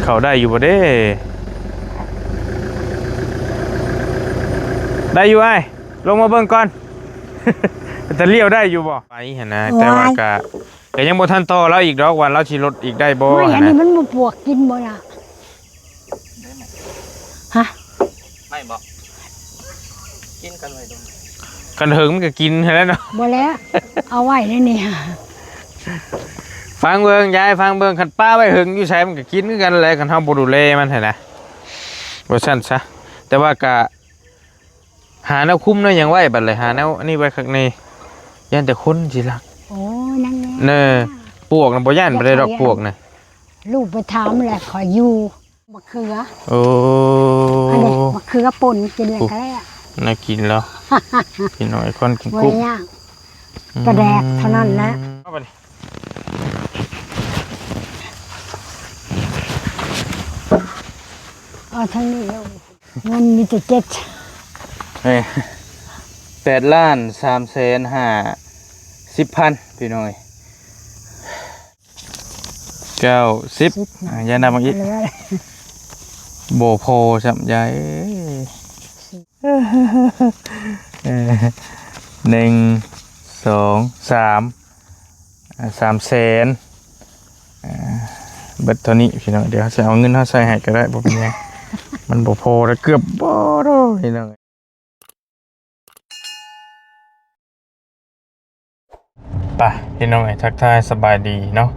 เขาได้อยู่บ่เด้ได้อยู่ไอ้ลงมาเบิ่งก่อน จะเลี้ยวได้อยู่บ่ไปเห็นนะแต่ว่ากะยังบ่ทันโตแล้วอีกดอกวันเราสิลดอีกได้บ่ไม่อันนี้มันบ่ปวกกินบ่ล่ะฮะไม่บอกกินกันไว้ตรงกันเถิงมันก็กินแล้วเนาะบ่แล้วเอาไว้ในนี่ฟังเบิ่งยายฟังเบิ่งคันป้าไว้เถิงอยู่ใช้มันก็กินคือกันแหละคันเฮาบ่ดูแลมันหั่นนะว่าซั่นซะแต่ว่ากะหาแนวคุ้มเนาะยังไว้บัดเลยหาแนวอันนี้ไว้ข้างในย่านแต่คนสิรักโอ้นั่นแหละเน่ปวกน่ะบ่ย่านบ่ได้ดอกปวกน่ะลูกไปถามแหละขออยู่มะเขือโอ้อันนี้มะเขือป่นกินแล้วก็แล้วน่ากินแล้วพี่น้อยคนกินกุ้งกระแดกเท่านั้นแหละทั้งนี้เงินมีแต่8,350,000พี่น้อย90ยายนำมาอีกโบโพสัมยาย1 2 3 300,000เบิดเท่านี้พี่น้องเดี๋ยวจะเอาเงินเขาใส่ให้ก็ได้บ่เป็นไงมันโบโพแล้วเกือบบ่โดพี่น้องไปพี่น้องทักทายสบายดีเนาะ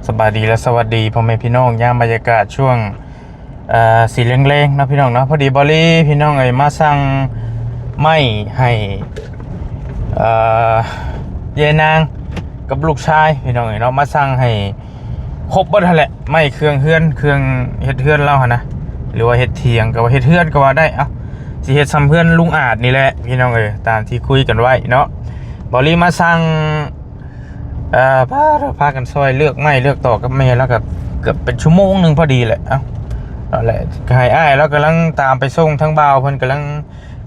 สบายดีและสวัสดีพ่อแม่พี่น้องย่ามบรรยากาศช่วงสีแรงๆนะพี่น้องเนาะพอดีบอลลี่พี่น้องมาสั่งไม้ให้ยายนางกับลูกชายพี่น้องเนาะมาสั่งให้ครบหมดแหละไม้เครื่องเฮือนเครื่องเฮ็ดเฮือนเรานะหรือว่าเฮ็ดเถียงก็ว่าเฮ็ดเฮือนก็ว่าได้สิเฮ็ดซ้ำเพื่อนลุงอาจนี่แหละพี่น้องตามที่คุยกันไว้เนาะบอลลี่มาสั่งพากันซอยเลือกไม้เลือกต่อกับแม่แล้วก็เกือบเป็นชั่วโมงนึงพอดีแหละนั่นแหละหายอ้ายแล้วกำลังตามไปส่งทั้งบ่าวเพิ่นกำลัง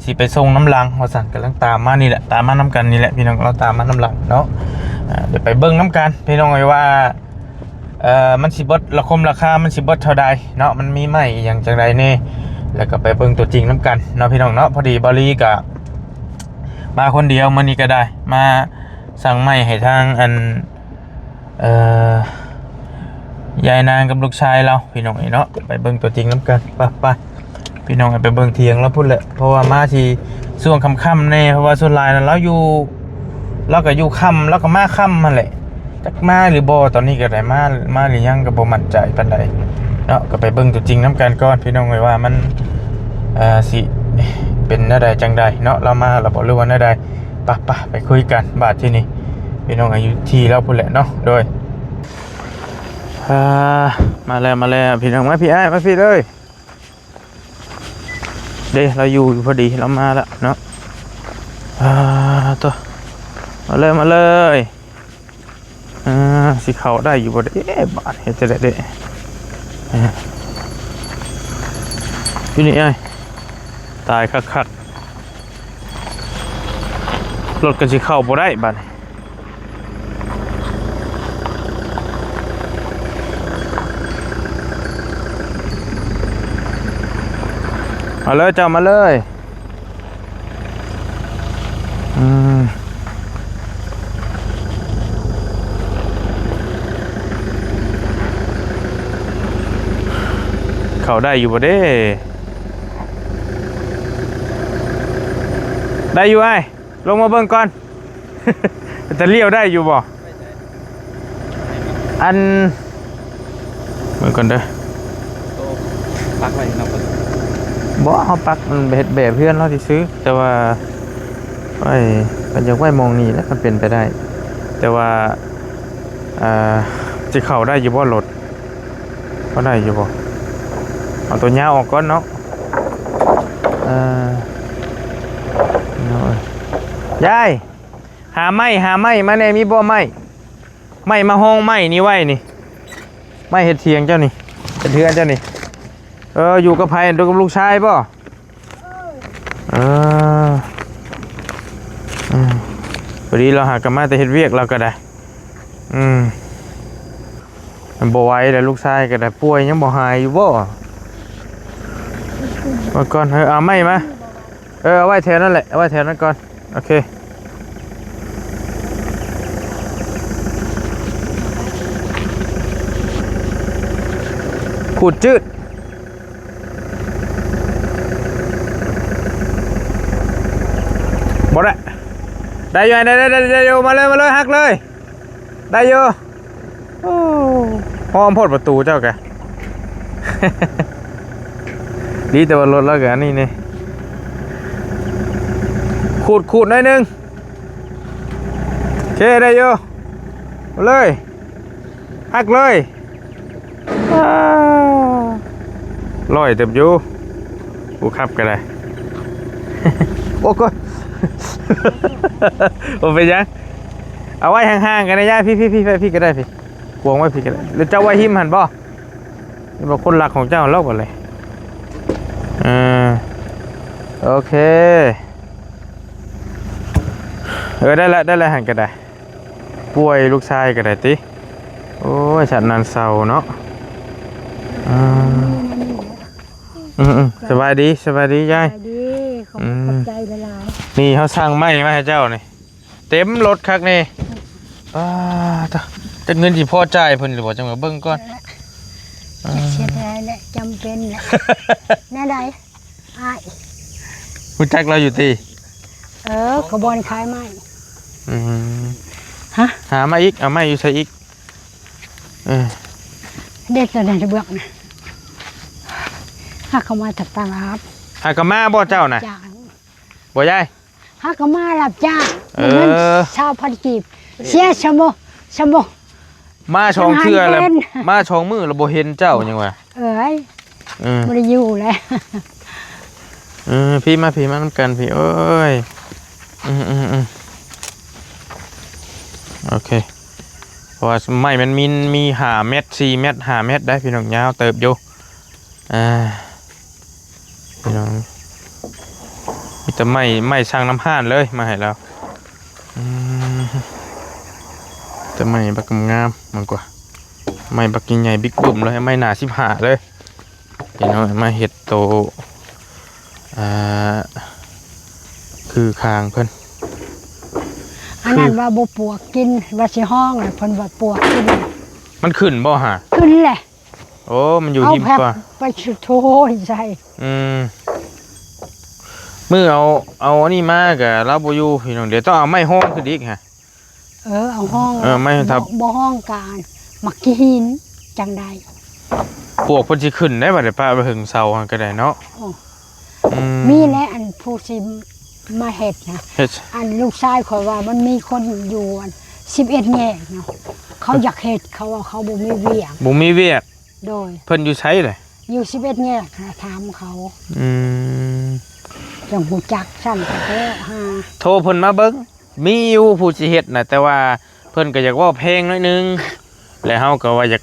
สิไปส่งน้ำลังว่าสั่นกำลังตามมานี่แหละตามมาน้ำกันนี่แหละพี่น้องเราตามมาน้ำลังเนาะเดี๋ยวไปเบิ้งน้ำกันพี่น้องว่ามันสิเบิดราคามันสิเบิดเท่าใดเนาะมันมีไม้อย่างจังใดนี่แล้วก็ไปเบิ้งตัวจริงน้ำกันเนาะพี่น้องเนาะพอดีบริกะมาคนเดียวมื้อนี้ก็ได้มาสั่งไม้ให้ทางยายนางกับลูกชายเราพี่น้องเนาะไปเบิ่งตัวจริงน้ำกันไปพี่น้องไปเบิ่งเถียงแล้วพูดเลยเพราะว่ามาที่ช่วงค่ำๆแน่เพราะว่าส่วนลายนั้นเราก็อยู่ค่ำแล้วก็มาค่ำมาแหละจักมาหรือบ่ตอนนี้ก็ได้มาหรือยังก็บ่มั่นใจปานใดเนาะก็ไปเบิ่งตัวจริงน้ำกันก่อนพี่น้องเลยว่ามันสิเป็นแนวใดจังใดเนาะเรามาเราบอกเรื่องว่าแนวใดไปคุยกันบาทที่นี่พี่น้องอายุที่แล้วพูดแหละเนาะโดยมาแล้วพี่น้องมาพี่ไอ้มาพี่เลยเดี๋ยวเราอยู่พอดีเรามาแล้วเนาะตัวมาเลยสิเขาได้อยู่บ่ได้บาทเฮ็ดจะได้พี่นี่ไอ้ตายคักรถกันสิเข้าบ่ได้บาทมาเลยเจ้ามาเลยเขาได้อยู่บ่เด้ได้อยู่ไอ้ลงมาเบิ่งก่อน จะเลี้ยวได้อยู่บ่อันเบิ่งก่อนเด้อปักไว้เนาะบ่เขาปักมันแบบเพื่อนเราที่ซื้อแต่ว่ามันยังไว้มองนี่แล้วมันเป็นไปได้แต่ว่าจะเข้าได้อยู่บ่รถก็ได้อยู่บ่เอาตัวยาวออกก่อนเนาะยายหาไม้มาแน่มีบ่ไม้มาห้องไม้นี่ไว้นี่ไม้เฮ็ดเถียงเจ้านี่เป็นเทือนเจ้านี่อยู่กับไผ่ดูกับลูกชายป่ะพอดีเราหากลับมาแต่เฮ็ดเวียกเราก็ได้ มันบ่ไหวแล้วลูกชายก็ได้ป่วยยังบ่หายอยู่บ่มาก่อนเอาไม้มาเอาไว้แถวนั่นแหละเอาไว้แถวนั้นก่อนโอเคขูดจืดบ่ได้อยู่ได้อยู่มาเลยฮักเลยได้อยู่โอ้หอมพดประตูเจ้าแก ดีแต่ว่ารถแล้วกันนี่นี่ขูดหน่อยนึงโอเคได้อยู่มาเลยฮักเลยลอยเต็มอยู่กูขับกันเลย โอ้ก็ โอ้ไปยังเอาไว้ห่างๆกันนะย่าพี่ก็ได้พี่กวงไว้พี่ก็ได้หรือเจ้าไว้หิมหันบ่นี่บอกคนหลักของเจ้าเล่ากันเลยโอเคได้แล้วหันกันได้ป่วยลูกชายกันได้ติโอ้ยฉันนันเศร้าเนาะสบายดียายขอบใจละลายนี่เขาสั่งไม้มาให้เจ้านี่เต็มรถคักนี่จะเงินที่พ่อจ่ายเพิ่นหรือว่าจังหวะเบิ่งก่อนเสียดายแหละจำเป็นแหละแน่ใดอ้ายรู้จักเราอยู่ตีขบวนขายไม้ฮะหามาอีกเอาไม้อยู่ใส่อีกเด็ดแต่ในเบื้องนะถ้าเขามาถักตาครับหากมาบ่เจ้าน่ะบ่ยายถ้าเขามาหลับจ้างเงินชาวพันกีบเสียชโมมาชองเทื่อแล้วมาชองมือแล้วบ่เห็นเจ้ายังวะบ่ได้อยู่แล้วพี่มาน้ำกันพี่เอ้ยโอเคเพราะว่าไม้มันมี5 เมตร 4 เมตร 5 เมตรได้พี่น้องยาวเติบอยู่พี่น้องมีแต่ไม้ช่างน้ำห่านเลยมาให้เราแต่ไม้บักงามมันกว่าไม้บักใหญ่บิ๊กบุ่มเลยไม้หนา15เลยพี่น้องมาเห็ดโตคือคางเพิ่นอันนั้นว่าบ่ปวกกินว่าสิห้องน่ะเพิ่นว่าปวกกินมันขึ้นบ่ฮะขึ้นแหละโอ้มันอยู่หิมกว่าไปชุดโทยใช่มือเอาอันนี้มากับเราบ่อยู่พี่น้องเดี๋ยวต้องเอาไม้ห้องขึ้นอีกฮะเอาห้องไม่ทับบ่ห้องการมักหินจังใดปวกเพิ่นสิขึ้นได้บ่ได้ป้าไปถึงเสาก็ได้เนาะมีแหละอันผู้สิมาเฮ็ดนะอันลูกชายข่อยว่ามันมีคนอยู่11แยกเนาะเขาอยากเฮ็ดเขาว่าเขาบ่มีเวียกโดยเพิ่นอยู่ไสเลยอยู่11แยกถามเขาจังฮู้จักซั่นก็แล้วโทรเพิ่นมาเบิ่งมีอยู่ผู้สิเฮ็ดน่ะแต่ว่าเพิ่นก็อยากว่าแพงหน่อยนึงแล้วเฮาก็ว่าอยาก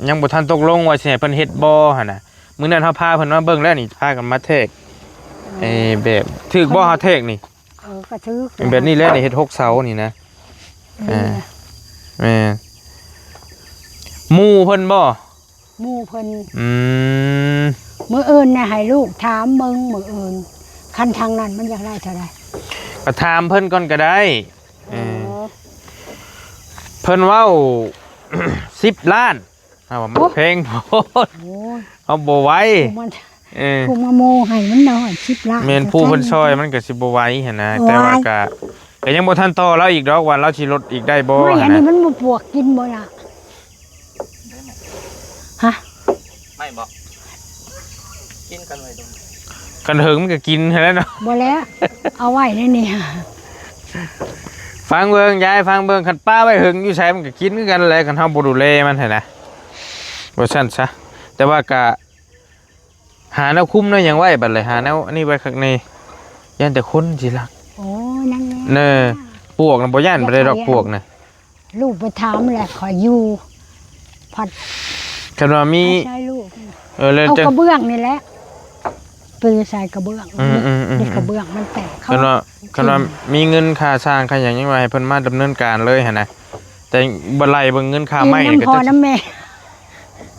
ยังบ่ทันตกลงว่าสิให้เพิ่นเฮ็ดบ่หั่นน่ะมื้อนั้นเฮาพาเพิ่นมาเบิ่งแล้วนี่พากันมาเทกแบบถึกบ่เฮาเทกนี่ก็ถึกแบบนี้แหละนี่เฮ็ด6เสานี่นะหมู่เพิ่นบ่หมู่เพิ่นมื้ออื่นน่ะให้ลูกถามมึงมื้ออื่นคันทางนั้นมันอยากได้เท่าใดก็ถามเพิ่นก่อนก็ได้เพิ่นเว้า10 ล้านว่ามันแพงโพดเอาบ่ไหวผู้มาโมให้มันน้อย10 ล้านแม่นผู้เพิ่นซอยมันก็สิบ่ไหวหั่นนะแต่ว่าก็ยังบ่ทันต่อเราอีกดอกว่าเราสิลดอีกได้บ่ไม่อันนี้มันบ่ปวกกินบ่ล่ะฮะไม่บ่กินกันไว้ตรงกันเถิงมันก็กินแล้วเนาะบ่แล้วเอาไว้ในนี่ฟังเบิ่งยายฟังเบิ่งคันป้าไว้หึงอยู่ไสมันก็กินคือกันแหละคันเฮาบ่ดูแลมันหั่นนะบ่ซั่นซะแต่ว่าก็หาแนวคุ้มเนาะหยังไว้บัดเลยหาแนวอันนี้ไว้ข้างในย่านแต่คนสิรักโอ้นั่นแหละเน่ปวกน่ะบ่ย่านบ่ได้ดอกปวกน่ะลูกไปถามแหละขออยู่พัดคันว่ามีใช่ลูกแล้วเอากระเบื้องนี่แหละปืนใส่กระเบื้องนี่กระเบื้องมันแตกคันว่ามีเงินค่าสร้างค่าหยังยังไงให้เพิ่นมาดำเนินการเลยหั่นนะแต่บ่ไล่เบิ่งเงินค่าไม้นี่ก็พอน้ำแม่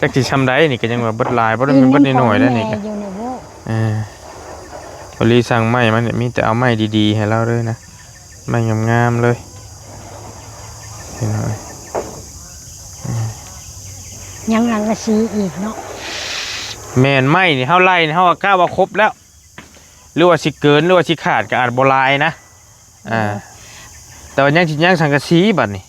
จักสิชำได้นี่ก็ยังว่าเบิดหลายบ่ได้มันเบิดน้อยๆแล้วนี่ก็ อยู่ในโบ บริสั่งไม้มันเนี่ยมีแต่เอาไม้ดีๆให้เราเลยนะไม้งามๆเลยเห็นไหม ยังหลังกะซีอีกเนาะ แม่นไม้นี่เฮาไล่นี่เฮาก็กล้าว่าครบแล้วหรือว่าสิเกินหรือว่าสิขาดก็อาจบ่หลายนะแต่ว่ายังสังกะสีบัดนี่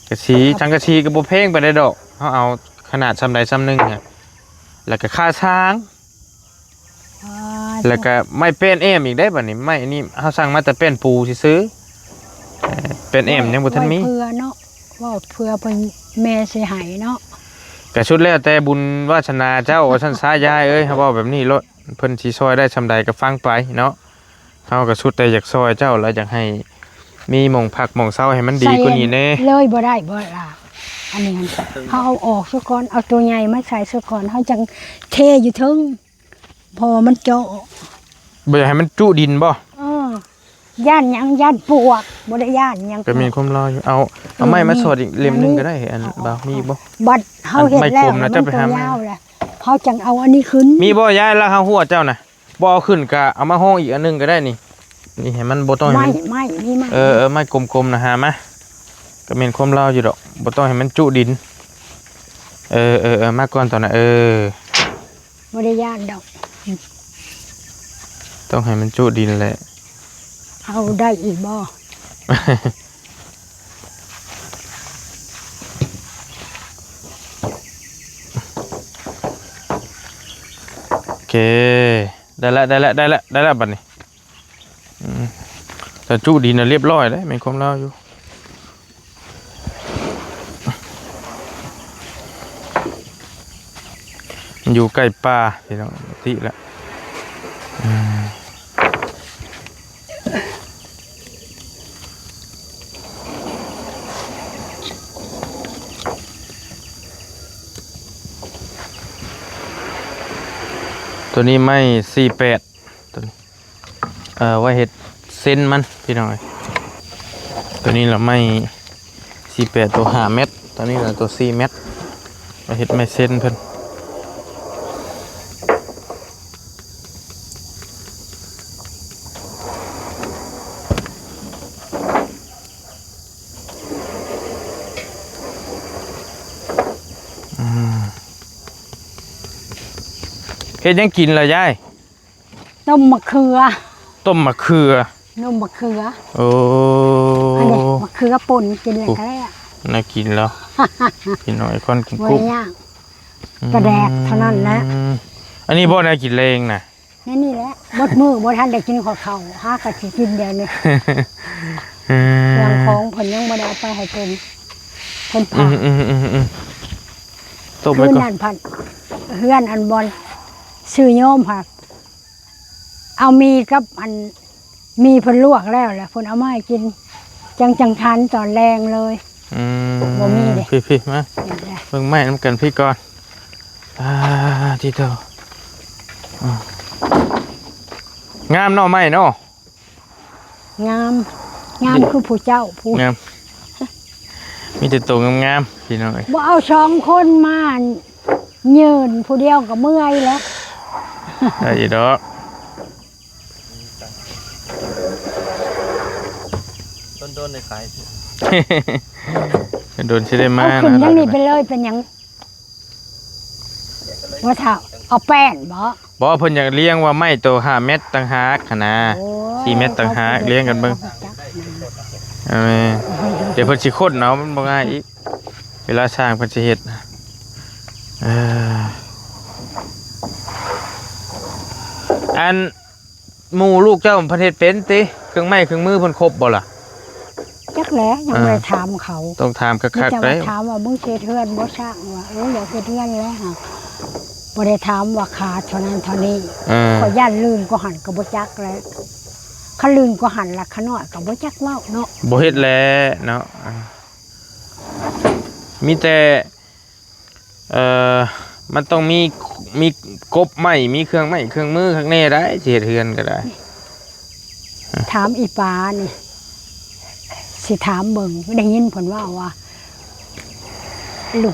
กะสีสังกะสีก็บ่แพงปานใดดอกเฮาเอาขนาดซำใดซำหนึงเนี่ยแล้วก็ค่าช้างแล้วก็ไม้เป็นเอมอีกได้บัดนี้ไม้อันนี้เฮาสั่งมาแต่เป็นปูซื้อเป็นเอมยังบ่ทันมี เพื่อเนาะว่าเพื่อเป็นแม่สิหายเนาะ กะชุดแล้วแต่บุญวาสนาเจ้าท่านสายายเอ้ยเขาบอกแบบนี้รถเพิ่นสิซอยได้ชำใดก็ฟังไปเนาะเฮากะชุดแต่อยากซอยเจ้าแล้วอยากให้มีหม่องพักหม่องเซาให้มันดีกว่านี้แน่ เลยบ่ได้บ่ล่ะอันนี้เขาเอาออกซะก่อนเอาตัวใหญ่มาใส่ซะก่อนเขาจังเทอยู่ถึงพอมันเจาะ บ่อยากให้มันจุดินบ่ ย่านหยังย่านปวกบ่ได้ย่านหยัง ก็มีความรออยู่เอาไม้มาสอดอีกเล่มนึงก็ได้อันบ่าวมีบ่ บัดเฮาเฮ็ดแล้วมันตัวยาวแหละเขาจังเอาอันนี้ขึ้น มีบ่ยายแล้วเฮาหัวเจ้าน่ะบ่เอาขึ้นก็เอามาห้องอีกอันนึงก็ได้นี่นี่ให้มันบ่ต้องให้มัน ไม่นี่ไม่ไม้กลมๆนะหามาก็มีความรออยู่ดอกบ่ต้องให้มันจุดินมาก่อนตอนน่ะบ่ได้ย่านดอก ต้องให้มันจุดินแหละ เอาได้อีกบ่ โอเคได้ละบัดนี้แต่จุดินน่ะเรียบร้อยแล้วมีความเล่าอยู่มันอยู่ใกล้ป่าพี่น้องติละตัวนี้ไม่48ตัวนี้ว่าเห็ดเส้นมันพี่น้องตัวนี้เราไม่48ตัว5 เม็ดตัวนี้เราตัว4 เม็ดว่าเห็ดไม่เส้นเพิ่นเฮ็ดยังกินล่ะยายต้มมะเขือ ต้มมะเขือ นมมะเขือ โอ้ อันนี้มะเขือป่นกินเลยก็ได้ น่ากินแล้วกินหน่อยคนกิน บ่ กุ้ง ย่างกระแดกเท่านั้นแหละ อันนี้บ่ได้กินเลงน่ะ นี่แหละบดมือบ่ทันได้กินข้าวเขาหากะสิกินเดี๋ยวนี้เครื่องของเพิ่นยังบ่ได้เอาไปให้เพิ่นผักต้ม เฮื ไว้ อน ก่อ นั่ น นผัดเฮือนอันบอลซื้อโยมค่ะเอามีกับอันมีเพิ่นลวกแล้วแหละเพิ่นเอามาให้กินจังทันตอนแรงเลยบ่มีเด้ พี่มาเบิ่งไม้น้ำกันพี่ก่อนที่เท่างามเนาะไม้เนาะ งามคือผู้เจ้าผู้ งามมีแต่ตัวงามๆพี่น้องเอ้ย บ่เอา2คนมายืนผู้เดียวก็เมื่อยแล้ว ได้อีดอก โดนในขาย โดนสิได้มา เอาขึ้นยังนี่ไปเลยเป็นหยังว่าถ้าเอาแป้นบ่ บ่เพิ่นอยากเลี้ยงว่าไม้ตัว5 เม็ดต่างหากหั่นนะ4 เม็ดต่างหากเลี้ยงกันเบิ่งเดี๋ยวเพิ่นสิค้นเอามันบ่ง่ายอีกเวลาสร้างเพิ่นสิเฮ็ดอันหมู่ลูกเจ้าเพิ่นเฮ็ดเป็นติเครื่องไม้เครื่องมือเพิ่นครบบ่ล่ะ จักแหล้วยังไม่ถามเขา ต้องถามคักๆ จะ ได้ มาถามว่ามึงเสียเทือนบ่สร้างว่าอยากเสียเทือนแล้วค่ะบ่ได้ถามว่าขาดเท่านั้นเท่านี้ก็ย่านลื่นก็หันก็บ่จักแล้วเขาลื่นก็หันละขน้อยก็บ่จักเว้าเนาะ บ่เฮ็ดแล้วเนาะมีแต่มันต้องมีกบไม้มีเครื่องไม้เครื่องมือข้างในได้สิเฮ็ดเฮือนก็ได้ ถามอีปานี่สิถามเบิ่งได้ยินเพิ่นว่า ลู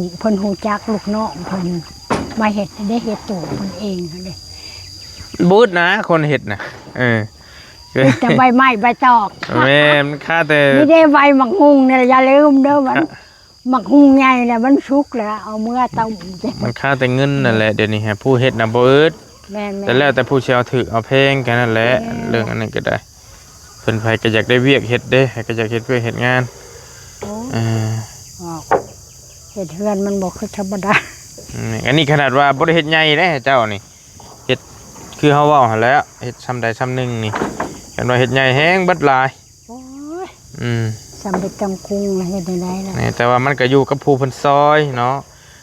กเพิ่นฮู้จักลูกน้องเพิ่นมาเฮ็ดได้เฮ็ดตัวเพิ่นเองเด้ บูดนะคนเฮ็ดน่ะแต่ใบไม้ใบตอกแม่มันค่าแต่นี่ได้ใบหมักฮุงเนี่ยอย่าลืมเด้อมันหมักฮุงใหญ่น่ะมันสุกแล้วเอาเมื่อต้มมันค่าแต่เงินนั่นแหละเดี๋ยวนี้ฮะผู้เฮ็ดน่ะบ่อึดแม่นแต่แล้วแต่ผู้สิเอาถือเอาแพงกันนั่นแหละเรื่องอันนั้นก็ได้เพิ่นไผก็อยากได้เวียกเฮ็ดเด้ก็อยากเฮ็ดเวียกเฮ็ดงานเฮ็ดเฮือนมันบ่คือธรรมดาอันนี้ขนาดว่าบ่ได้เฮ็ดใหญ่เด้เจ้านี่เฮ็ดคือเฮาเว้าหั่นแหล้วเฮ็ดซ้ำใดซ้ำหนึ่งนี่กันว่าเฮ็ดใหญ่แฮงเบิดหลายโอ้ยซ้ำไปจำคุงแล้วเฮ็ดได้ล่ะนี่แต่ว่ามันก็อยู่กับผู้เพิ่นซอยเนาะ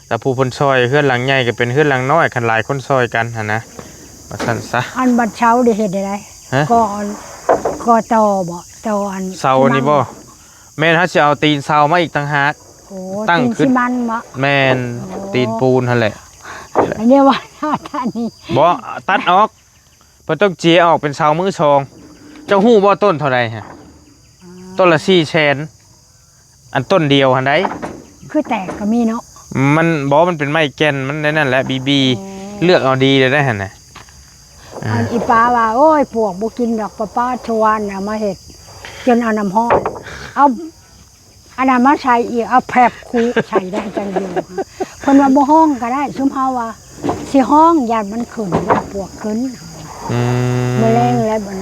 แต่ผู้เพิ่นซอยเฮือนหลังใหญ่ก็เป็นเฮือนหลังน้อยคันหลายคนซอยกันหั่นนะว่าซั่นซะอันบัดเช้าได้เฮ็ดได้ก็ตอบ่ตออันเสานี่บ่แม่นเฮาสิเอาตีนเสามาอีกต่างหากตั้งขึ้นมันบ่แม่นตีนปูนหั่นแหละอันนี้ว่าท่านนี่บ่ตัดออกเพิ่นต้องเจียออกเป็นเสามือ2เจ้าฮู้บ่ต้นเท่าใดฮะต้นละ400,000อันต้นเดียวหั่นไดคือแตกก็มีเนาะมันบ่มันเป็นไม้แก่นมันนั่นแหละบีเลือกเอาดีเลยได้หั่นน่ะอันอีป้าว่าโอ้ยพวกบ่กินดอกป้าชวนน่ะมาเฮ็ดจนเอาน้ำฮ้อนเอาอันนั้นมาใส่อีกเอาแผบคูใส่ได้จังอยู่เพิ่นว่าบ่ห้องก็ได้ซุมเฮาว่าสิห้องญาติมันขึ้นว่าปวกขึ้นมื้อแรงแล้วมัน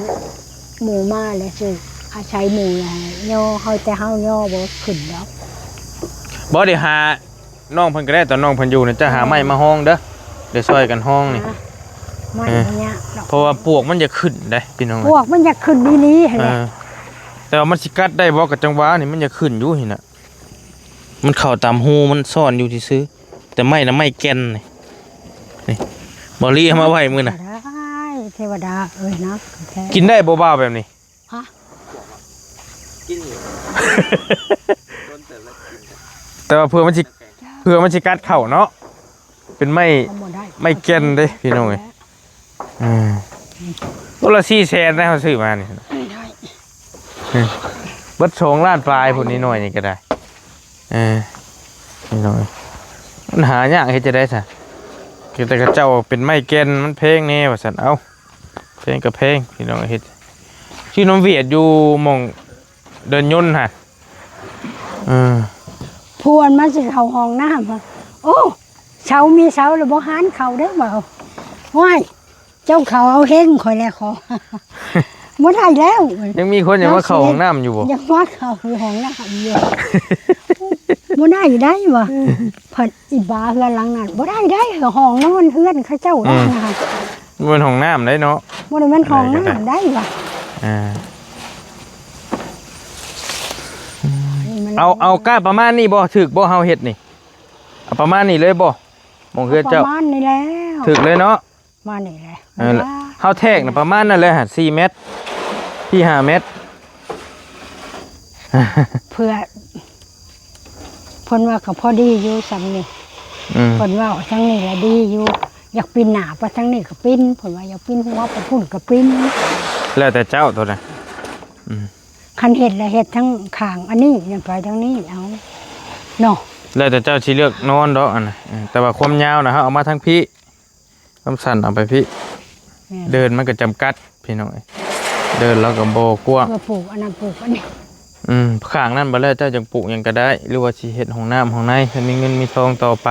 หมู่มาแล้วสิอาศัยหมู่แล้วย่อเฮาแต่เฮาย่อบ่ขึ้นดอกบ่ได้หาน้องเพิ่นก็ได้ตอนน้องเพิ่นอยู่น่ะจะหาไม้มาห้องเด้อเดี๋ยวช่วยกันห้องนี่ไม้เนี้ยเพราะว่าปวกมันจะขึ้นได้พี่น้องปวกมันจะขึ้นนี่ๆหั่นแหละแต่ว่ามันสิกัดได้บ่กับจังหวะนี่มันจะขึ้นอยู่หิน่ะมันเข้าตามหูมันซ่อนอยู่ซื่อแต่ไม้น่ะไม้แก่นนี่บ่รีเอามาไว้มื้อน่ะได้เทวดาเอ้ยนะกินได้บ่บ่าวแบบนี้ฮะกินอยู่แต่ว่าเพื่อมันสิกัดเข้าเนาะเป็นไม้แก่นเด้พี่น้องเอ้ยตัวละ400,000ได้เฮาซื้อมานี่เบิด2ล้านปลายพุ่นนี้หน่อยนี่ก็ได้นี่น้อยมันหายากเฮ็ดจะได้ซะคือแต่กระเจ้าเป็นไม้แก่นมันแพงแน่ว่าซั่นเอ้าแพงก็แพงพี่น้องเฮ็ดชื่อน้องเวียดอยู่หม่องเดินยนต์ฮะพวนมันสิเข้าห้องน้ำโอ้เช้ามีเช้าแล้วบ่หานเข้าเด้อบ่ว้ายเจ้าเขาเอาเฮงข่อยแล้วขอบ่ได้แล้วยังมีคนยังว่าเข้าห้องน้ำอยู่บ่ยังว่าเข้าห้องน้ำอยู่บ่ได้บ่ผัดอีบาเฮือนหลังนั้นบ่ได้ห้องนอนเฮือนเขาเจ้าได้นะคะบ่เป็นห้องน้ำได้เนาะบ่ได้แม่นห้องน้ำได้บ่เอาก้าประมาณนี้บ่ถึกบ่เฮาเฮ็ดนี่เอาประมาณนี้เลยบ่มองเฮือนเจ้าประมาณนี้แล้วถึกเลยเนาะมานี่แหละเฮาแทกน่ะประมาณนั้นเลยฮะ4เมตรที่5เมตรเพื่อเพิ่นว่าก็พอดีอยู่ซำนี่เพิ่นว่าทั้งนี้ละดีอยู่อยากปีนหน้าไปทั้งนี้ก็ปีนเพิ่นว่าอยากปีนหัวไปพุ่นก็ปีนแล้วแต่เจ้าตัวน่ะคันเฮ็ดแล้วเฮ็ดทั้งข้างอันนี้ยังไปทั้งนี้เอาเนาะแล้วแต่เจ้าสิเลือกนอนดอกอันน่ะแต่ว่าความยาวน่ะเฮาเอามาทั้งพี่ความสั้นเอาไปพี่เดินมันก็จำกัดพี่น้องเดินแล้วก็บ่กว้างปลูกอันนั้นปลูกอันนี้ข้างนั้นบ่แล้วเจ้าจังปลูกหยังก็ได้หรือว่าสิเฮ็ดห้องน้ำห้องในถ้ามีเงินมีทองต่อไป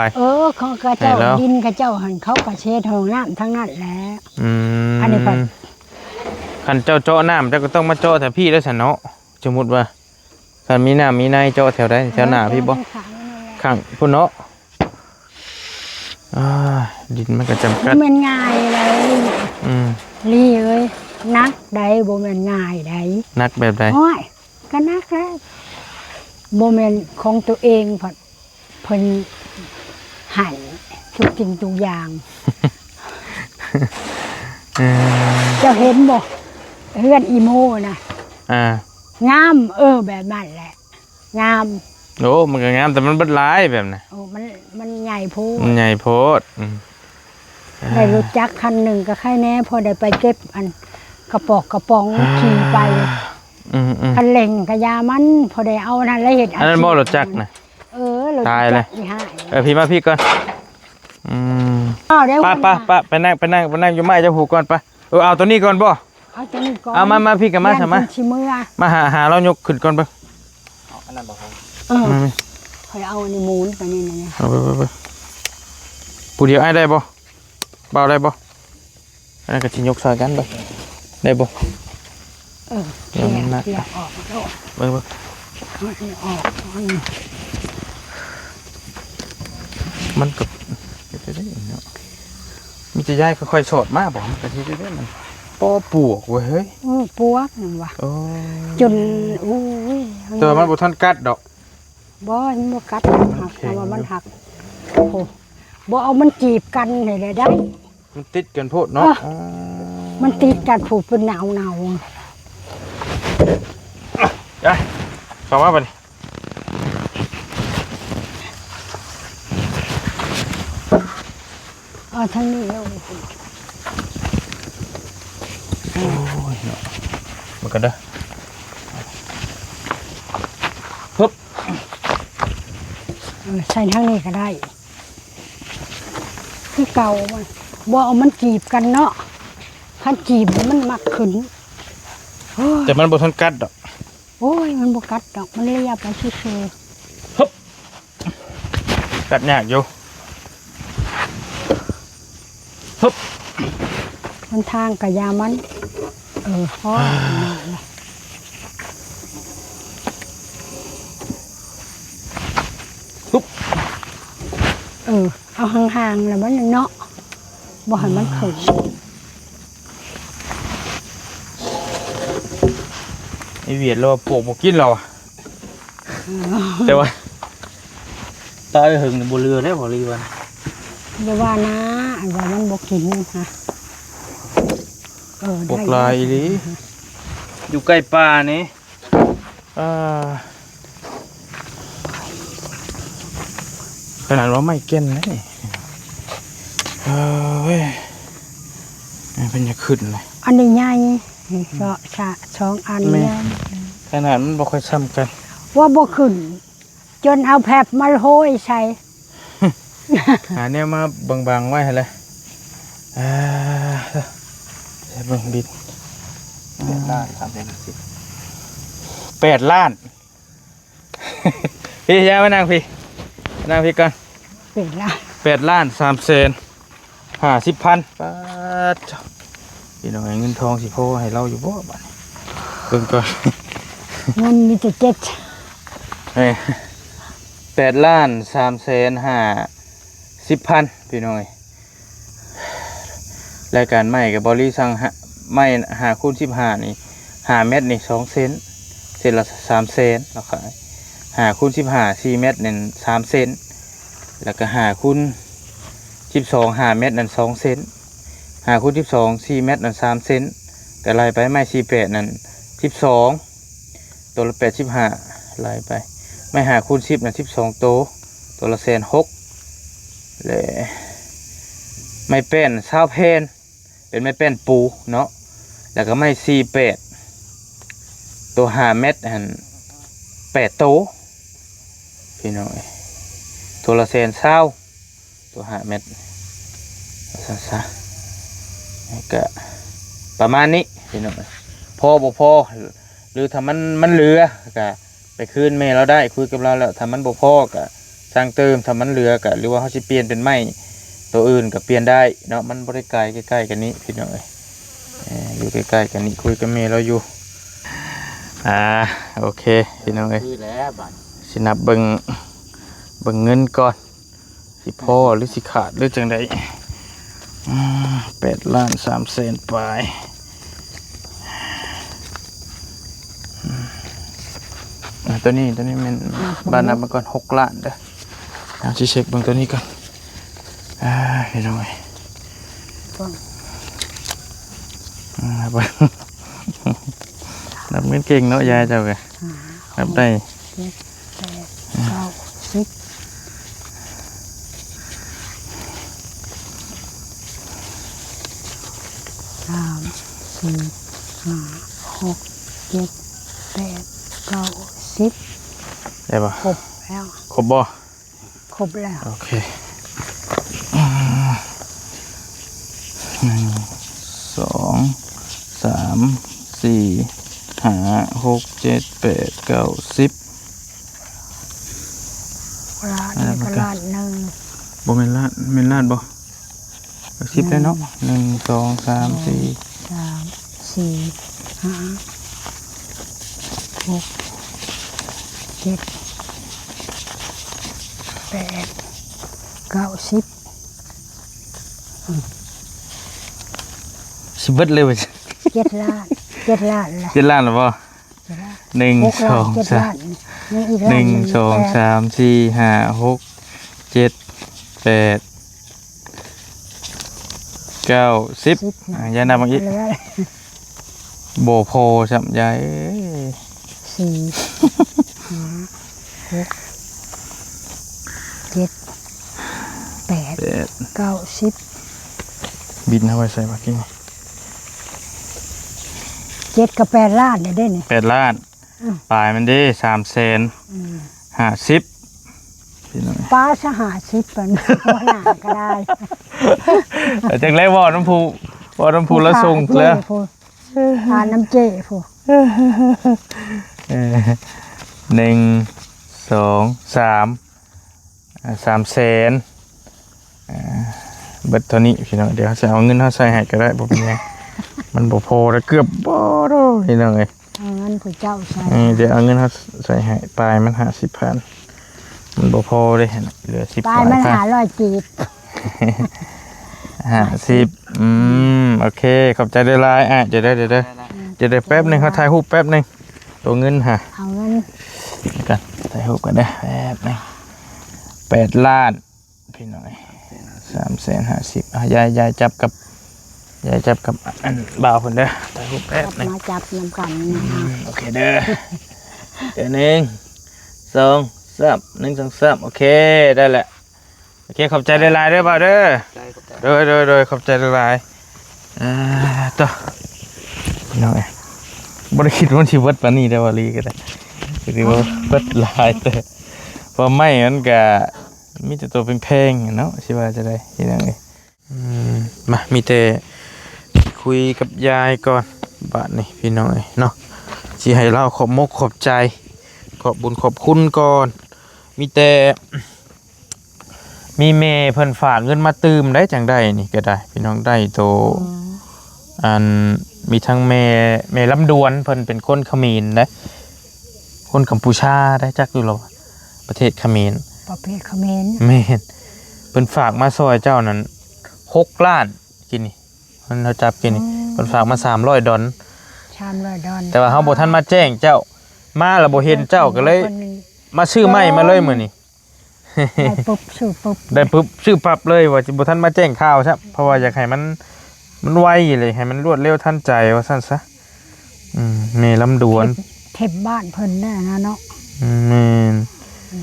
เขาก็เจ้าดินก็เจ้าหั่นเขาก็เฮ็ดห้องน้ำทั้งนั้นแหละอันนี้เพิ่นคันเจ้าเจาะน้ำเจ้าก็ต้องมาเจาะแถวพี่แล้วซั่นเนาะสมมุติว่าคันมีน้ำมีในเจาะแถวใดแถวหน้าพี่บ่ข้างพุ่นเนาะดินมันก็จำกัดมันง่ายเลยลีเอ้ยนักใดบ่แม่นง่ายใดนักแบบใดโอ้ยก็นักแล้วบ่แม่นของตัวเองเพิ่นให้ทุกสิ่งทุกอย่างเจ้าเห็นบ่เฮือนอีโมน่ะงามแบบนั้นแหละงามโอ้มันก็งามแต่มันเบิดหลายแบบน่ะโอ้มันใหญ่โพดมันใหญ่โพดได้รถจักรคันหนึ่งก็ใครแน่พอได้ไปเก็บอันกระป๋องขี่ไปคันเล่งกระยามันพอได้เอานั่นแล้วเห็ดอันนั้นบ่รถจักรนะร ตายเลย มีให้ พี่มาพี่ก่อนอ้าวเดี๋ยว ป้าไปนั่งอยู่ไม้เจ้าผูกก่อนป้าเอาตัวนี้ก่อนบ่เอาตัวนี้ก่อน เอามาพี่กับมาใช่ไหม ชิมือ มาหาเรายกขึ้นก่อนไป เอาอันนั้นบอกครับ คอยเอาอันนี้มูนไปนี่นะ เอาไปผู้เดียวไอ้ได้บ่เบาได้บ่อันนั้นก็สิยกซอยกันไปได้บ่ เดี๋ยวมันนักออกแล้ว เบิ่ง ออก มันก็จะได้เนาะมีจะย้ายค่อยๆสอดมาบ่มันก็สิได้มันปอปวกเว้ยเฮ้ยปวกนั่นว่ะ โอ้ จนอุ้ย ตัวมันบ่ทันกัดดอก บ่มันบ่กัดหักแต่ว่ามันหักโอ้บ่เอามันจีบกันให้ได้ มันติดกันโพดเนาะ มันติดกันผูกเป็นหนาวได้เข้ามาบัดนี้ทั้งนี้แล้วโอ้ยเนาะมันก็เด้อฮึบ ใส่ทั้งนี้ก็ได้คือเก่ามันบ่เอามันจีบกันเนาะคันจีบมันมักขึ้น แต่มันบ่ทันกัดดอก โอ้ยมันบ่กัดดอกมันเลียไปซื่อ ฮึบกัดยากอยู่ฮึบ ๆมันทางกะยามันพอฮึบเอาห่างๆแล้วมันเนาะบ่ให้มันขึ้น ไอเวียดเราปลูกบ่กินเราแต่ว่า ตายหึงบนเรือได้บ่เรือวัน อย่าว่านะอันว่ามันบ่กินฮะปลูกลายอีหลี อยู่ใกล้ป่านี่ขนาดว่าไม่เก่นนะนี่เว้ยเป็นจะขึ้นเลย อันนี้ใหญ่ก็สองอันใหญ่ ขนาดมันบ่ค่อยซ้ำกัน ว่าบ่ขึ้นจนเอาแผบมาโหยใส่ หาเนี่ยมาบางๆไว้ให้เลยเบิ่งบิด8 ล้าน3 10 8 ล้านพี่ย้ายมานั่งพี่ก่อน 8 ล้าน 8 ล้าน3 แสน50,000ป้าดพี่น้องเงินทองสิพอให้เราอยู่บ่บัดนี้เบิ่งก่อน เงินมีแต่8 ล้าน3 แสน50,000พี่น้องรายการใหม่กับบริสั่งไม่5 คูณ 15นี่5 เมตรนี่2 เซนเซนละ3 เซนเราขาย5 คูณ 15 4 เมตรนี่3 เซนแล้วก็5 คูณ 12 5 เมตรนั่น2 เซน5 คูณ 12 4 เมตรนั่น3 เซนก็ไล่ไปไม่48นั่น12ตัวละ85ไล่ไปไม่5 คูณ 10นั่น12ตัวละ160,000เลยไม่เป็น20 เพนเป็นไม่เป็นปูเนาะแล้วก็ไม่48ตัว5 เมตรหัน8 โตพี่น้องตัวละ120,000ตัว5 เมตรซะก็ประมาณนี้พี่น้องพอบ่พอหรือถ้ามันเหลือก็ไปคืนแม่เราได้คุยกับเราแล้วถ้ามันบ่พอก็สร้างเติมถ้ามันเหลือก็หรือว่าเขาสิเปลี่ยนเป็นไม้ตัวอื่นก็เปลี่ยนได้เนาะมันบ่ได้ไกลใกล้ๆกันนี้พี่น้องอยู่ใกล้ๆกันนี้คุยกับแม่เราอยู่โอเคพี่น้องคือแล้วบัดสินับเบิ่งเงินก่อนสิพอหรือสิขาดหรือจังได8 ล้าน3 แสนปลายตัวนี้มันบ้านนับมาก่อน6 ล้านเด้อเอาสิเช็คเบิ่งตัวนี้ก่อนเห็นไหมนับเงินเก่งเนาะยายเจ้าแกนับได้3 4 5 6 7 8 9 10ได้ป่ะครบแล้วครบบ่ ครบแล้ว โอเค1 2 3 4 5 6 7 8 9 10 ร้านนี้ก็ร้านหนึ่ง บ่แม่นลาดบ่10ได้เนาะ1 2 3 4 3 4 5 6 7 8 9 10 สิเบิดเลยว่ะ 7 ล้าน7 ล้านแหละ 7ล้านหรือบ่ 1 2 7 ล้าน 3 นี่อีกล้าน 1 2 3 4 5 6 7 8 9 10ยายนำมาอีกโบโพจับยาย 4 5 6 7 8 9 10 บินเอาไว้ใส่มากิน 7 กับ 8 ล้านเนี่ยได้เนี่ย 8ล้านปลายมันได้350,000พี่น้อง ป้าสหาชิปเป็นหัวหน้าก็ได้ แต่จังไรวอน้ำพูแล้วส่งแล้ว ทานน้ำเจ้ผู้ 1 2 3 300,000เบิดเท่านี้พี่น้องเดี๋ยวจะเอาเงินเขาใส่ให้ก็ได้บ่เป็นไงมันบ่พอแล้วเกือบบ่ดอกพี่น้องเอ้ย เอาเงินผู้เจ้าใส่ เดี๋ยวเอาเงินเขาใส่ให้ปลายมัน50,000มันบ่พอเลยเหลือ10 ปลายมันหา100 จีบ 50โอเคขอบใจได้หลายเดี๋ยวได้แป๊บนึงเขาถ่ายรูปแป๊บนึงตัวเงินฮะ เอาเงิน กันถ่ายรูปกันได้แป๊บนึง8ล้านพี่น้อย350,000ยายจับกับอันบ่าวคนเด้อถ่ายรูปแป๊บนึง มาจับน้ำกันนะ โอเคเด้อเดี๋ยว1 2 3 1 2 3โอเคได้แหละโอเคขอบใจได้หลายเด้อบ่าวเด้อโดยขอบใจได้หลายต่อพี่น้อยบ่ได้คิดว่าชีวิตปานนี้ได้บ่ลีก็ได้คิดว่าเบิดหลายแต่พอไม่มันก็มีแต่ตัวเป็นเพลงเนาะสิว่าจะได้ที่นั่นเองมามีแต่คุยกับยายก่อนบาดนี่พี่น้อยเนาะสิให้เราขอบมกขอบใจขอบบุญขอบคุณก่อนมีแต่มีเมย์เพิ่นฝากเงินมาตืมได้จังได้นี่ก็ได้พี่น้องได้โตอันมีทั้งเมลำดวนเพิ่นเป็นคนเขมรนะคนกัมพูชาได้จักอยู่หรอประเทศเขมร ประเภทเขมร แม่นเพิ่นฝากมาซอยเจ้านั้น6ล้านกินนี่มันเราจับกินนี่เพิ่นฝากมา$300 $300 แต่ว่าเฮาบ่ทันมาแจ้งเจ้ามาแล้วบ่เห็นเจ้าก็เลยมาซื้อไม้มาเลยมื้อนี้ ได้ปุ๊บซื้อปุ๊บ ได้ปุ๊บชื่อปรับเลยว่าบ่ทันมาแจ้งข่าวครับเพราะว่าอยากให้มันไวเลยให้มันรวดเร็วทันใจว่าซั่นซะแม่ลำดวน เทปบ้านเพิ่นน่ะนะเนาะ แม่น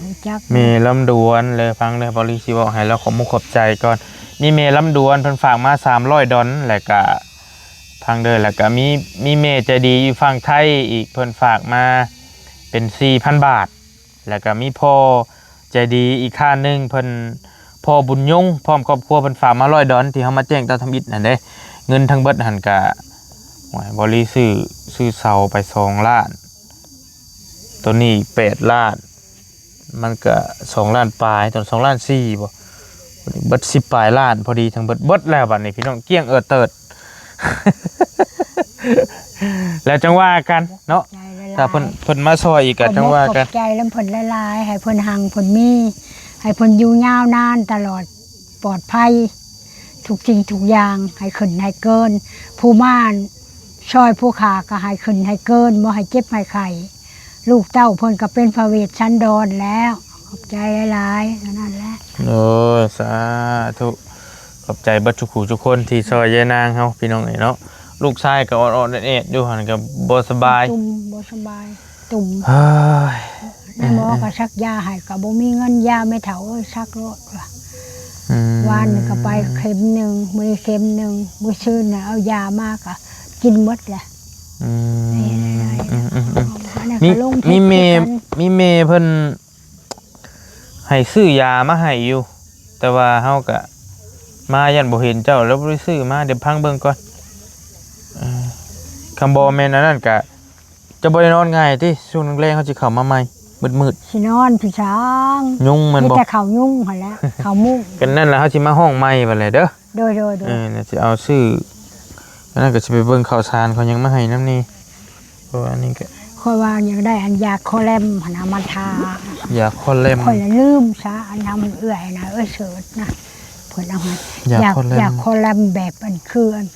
รู้จัก แม่ลำดวนเลยฟังเลยบริสิบอกให้เราขอมุขขอบใจก่อนมีแม่ลำดวนเพิ่นฝากมา$300แล้วก็พังเด้อแล้วก็มีแม่ใจดีอยู่ฝั่งไทยอีกเพิ่นฝากมาเป็น 4,000 บาทแล้วก็มีพ่อใจดีอีกค่านึงเพิ่นพ่อบุญยงพร้อมครอบครัวเพิ่นฝากมา$100ที่เฮามาแจ้งตามทำอิฐนั่นเด้เงินทั้งเบิดหั่นก็บริซื้อเสาไป2ล้านตัวนี้8ล้านมันก็2ล้านปลายตอน2ล้าน4บ่เบิด10ปลายล้านพอดีทั้งเบิดแล้วบัดนี้พี่น้องเกี้ยงเติด แล้วจังว่ากันเนาะถ้าเพิ่นมาซอยอีกก็จังว่ากัน ขอบใจแล้วเพิ่นหลายๆให้เพิ่นหังเพิ่นมีให้เพิ่นอยู่ยาวนานตลอดปลอดภัยทุกสิ่งทุกอย่างให้ขึ้นให้เกินผู้ม่านช่วยผู้ขาก็ให้ขึ้นให้เกินบ่ให้เจ็บให้ไข้ลูกเต้าเพิ่นก็เป็นพระเวทชั้นดอนแล้วขอบใจหลายๆเท่านั้นแหละ โอ้สาธุขอบใจเบิดทุกคนที่ซอยยายนางเฮาพี่น้องเนาะลูกชายก็อ่อนๆเอ็ดๆอยู่หั่นก็บ่สบาย ตุ่มบ่สบายตุ่ม เฮ้ย แม่หมอก็ซักยาให้ก็บ่มีเงินยาไม่เท่าซักรถว่ะวานนี่ก็ไปเข็มหนึงมื้อเข็มหนึงมื้อชื่นน่ะเอายามาก็กินหมดแหละมีเมเพิ่น ให้ซื้อยามาให้อยู่แต่ว่าเฮาก็มายันบ่เห็นเจ้าแล้วบ่ได้ซื้อมาเดี๋ยวพังเบิ่งก่อนคำบ่แม่นอันนั้นก็จะบ่ได้นอนง่ายติช่วงแรกๆเขาสิเข้ามาใหม่มืด สินอนพี่ช้าง ๆยุงมัน มี บ่ แต่เขายุ่งหั่นแหละเขามุ่ง กันนั่นล่ะเฮาสิมาห้องใหม่บัดแหละเด้อ โดย น่ะสิเอาซื้ออันนั้นก็สิไปเบิ่งข้าวสารเขายังมาให้นำนี่เพราะว่าอันนี้ก็ ค่อยว่าอยากได้อันยาคอแลมหั่นน่ะมาทา ยาคอเลม ค่อยละลืมซะอันทำเอื้อยนะเสิร์ชนะเพิ่นเอามา ยาคอแลม ยาคอแลมแบบอันคืออัน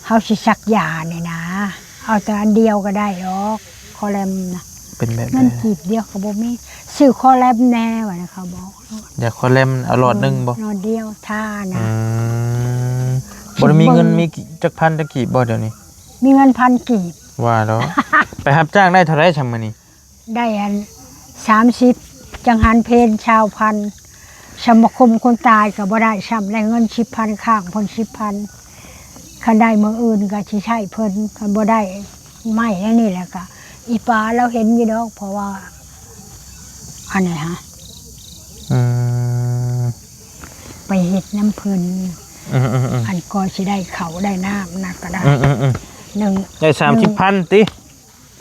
เฮาสิซักยานี่นะเอาแต่อันเดียวก็ได้หรอกคอแลมนะ เป็นแบบ เงินกีบเดียวก็บ่มีซื้อคอแลมแน่ว่านะเขาบอก ยาคอเลมเอาหลอดหนึงบ่ นอนเดียวท่านะ บ่ได้มีเงินมีจักพันจักกี่บ่เดี๋ยวนี้ มีเงินพันกีบ ว่าแล้ว ไปรับจ้างได้เท่าไรชำมื้อนี้ ได้อัน30จังหันเพนชาวพันสมาคมคนตายก็บ่ได้ซ้ำได้เงิน10,000ข้างเพิ่น10,000คันได้มื้ออื่นก็สิใช้เพิ่นคันบ่ได้ไม่แล้วนี่แหละก็อีปลาเราเห็นอยู่ดอกเพราะว่าอันนี้ฮะ อืม ไปเฮ็ดน้ำเพิ่น อืม อันก็สิได้เขาได้น้ำนักก็ได้ หนึ่ง ได้30,000ติ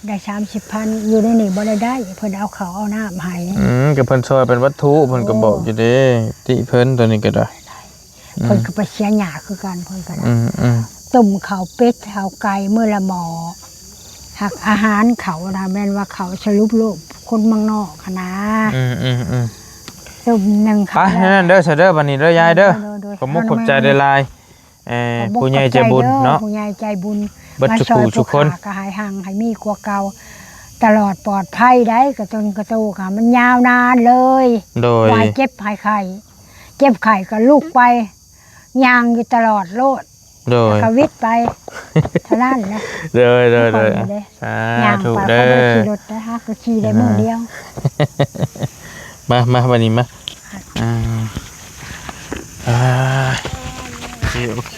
ได้30,000อยู่ในนี่บ่ได้เพิ่นเอาเขาเอาน้ำให้ ก็เพิ่นช่วยเป็นวัตถุเพิ่นก็บอกอยู่เด้ติเพิ่นตัวนี้ก็ได้ เพิ่นก็ไปเสียหญ้าคือกันเพิ่นก็ได้ อืม ต้มข้าวเป็ดข้าวไก่มื้อละหม้อหักอาหารเขานะแม่นว่าเขาสรุปโลกคนเมืองนอกหั้นนะ ต้มหนึ่ง ไป ข้าว นั่นเด้อเสยเด้อบัดนี้เด้อยายเด้อ โดย ขอบมุกขอบใจได้หลายผู้ใหญ่ใจบุญเนาะ ผู้ใหญ่ใจบุญ เบิดทุกผู้ทุกคน มาซอยผู้ขาก็หายห่างให้มีกว่าเก่าตลอดปลอดภัยได้กระจนกระโตค่ะมันยาวนานเลย โดย วายเจ็บหายไข่เจ็บไข่ก็ลูกไปยางอยู่ตลอดโลด โดย กวิทไปเท่านั้นนะ โดยสาย าง ธุ ไป เด้ เขา อ ได้ขี่รถนะฮะก็ขี่ได้มือเดียว มาบัดนี้มาโอเค